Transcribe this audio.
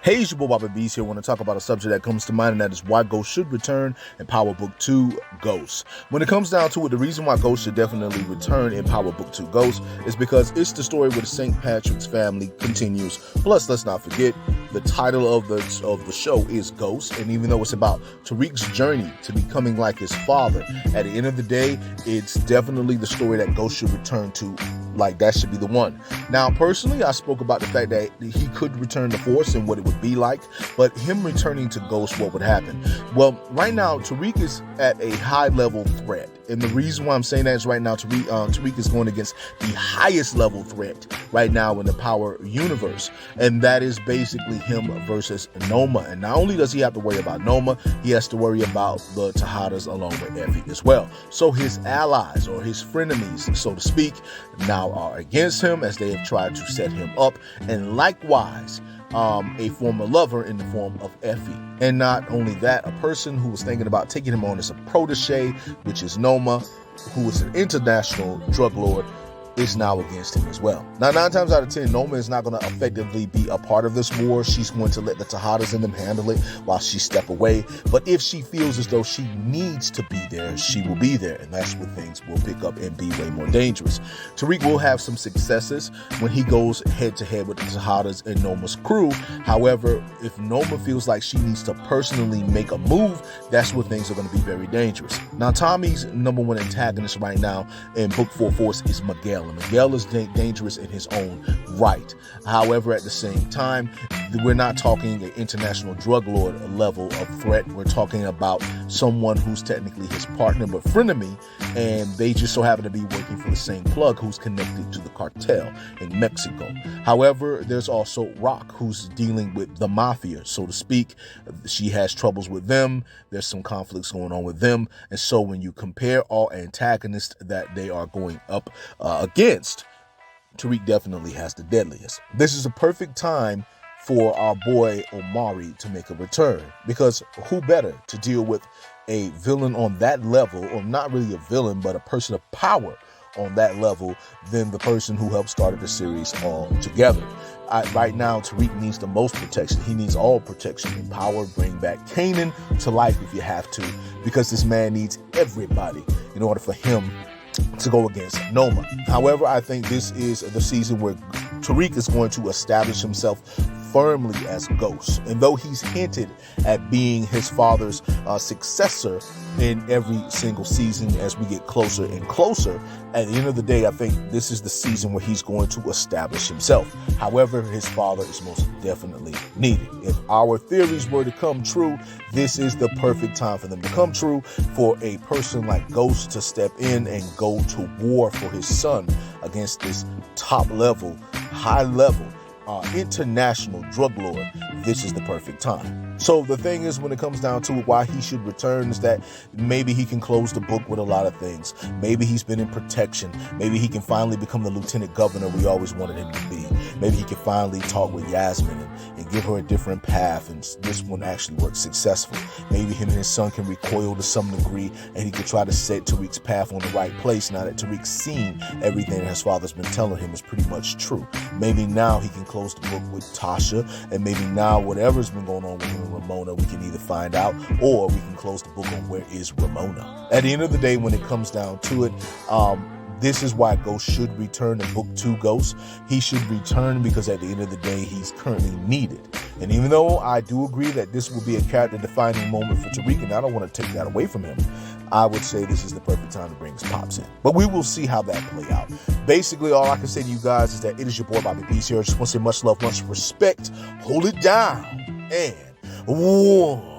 Hey, it's your boy Bobby Beast here. I want to talk about a subject that comes to mind, and that is why Ghost should return in Power Book 2 Ghost. When it comes down to it, the reason why Ghost should definitely return in Power Book 2 Ghost is because it's the story where the St. Patrick's family continues. Plus, let's not forget, the title of the show is Ghost, and even though it's about Tariq's journey to becoming like his father, at the end of the day, it's definitely the story that Ghost should return to. Like, that should be the one. Now, personally, I spoke about the fact that he could return the Force and what it would be like, but him returning to Ghost, what would happen? Well, right now, Tariq is at a high-level threat. And the reason why I'm saying that is right now, Tariq is going against the highest level threat right now in the Power universe. And that is basically him versus Noma. And not only does he have to worry about Noma, he has to worry about the Tejadas along with Effie as well. So his allies, or his frenemies, so to speak, now are against him as they have tried to set him up. And likewise, a former lover in the form of Effie. And not only that, a person who was thinking about taking him on as a protege, which is Noma, who is an international drug lord, is now against him as well. Now, 9 times out of 10, Noma is not going to effectively be a part of this war. She's going to let the Tejadas and them handle it while she step away. But if she feels as though she needs to be there, she will be there. And that's when things will pick up and be way more dangerous. Tariq will have some successes when he goes head to head with the Tejadas and Noma's crew. However, if Noma feels like she needs to personally make a move, that's where things are going to be very dangerous. Now, Tommy's number one antagonist right now in Book 4 Force is Miguel. And Miguel is dangerous in his own right. However, at the same time, we're not talking an international drug lord level of threat. We're talking about someone who's technically his partner but frenemy, and they just so happen to be working for the same plug who's connected to the cartel in Mexico. However, there's also Rock, who's dealing with the mafia, so to speak. She has troubles with them. There's some conflicts going on with them. And so when you compare all antagonists that they are going up against, Tariq definitely has the deadliest. This is a perfect time for our boy Omari to make a return, because who better to deal with a villain on that level, or not really a villain, but a person of power on that level, than the person who helped started the series all together. Right now, Tariq needs the most protection. He needs all protection and power. Bring back Kanan to life if you have to, because this man needs everybody in order for him to go against Noma. However, I think this is the season where Tariq is going to establish himself firmly as Ghost. And though he's hinted at being his father's successor in every single season as we get closer and closer, at the end of the day, I think this is the season where he's going to establish himself. However, his father is most definitely needed. If our theories were to come true, this is the perfect time for them to come true, for a person like Ghost to step in and go to war for his son against this top level, high level, international drug lord. This is the perfect time. So the thing is, when it comes down to it, why he should return is that maybe he can close the book with a lot of things. Maybe he's been in protection. Maybe he can finally become the lieutenant governor we always wanted him to be. Maybe he can finally talk with Yasmin and give her a different path, and this one actually works successful. Maybe him and his son can recoil to some degree, and he can try to set Tariq's path on the right place now that Tariq's seen everything that his father's been telling him is pretty much true. Maybe now he can close the book with Tasha, and maybe now whatever's been going on with him and Ramona, we can either find out, or we can close the book on where is Ramona. At the end of the day, when it comes down to it, this is why Ghost should return in Book 2 Ghost. He should return because at the end of the day, he's currently needed. And even though I do agree that this will be a character-defining moment for Tariq, and I don't want to take that away from him, I would say this is the perfect time to bring his pops in. But we will see how that play out. Basically, all I can say to you guys is that it is your boy Bobby Beast here. I just want to say much love, much respect. Hold it down. And one.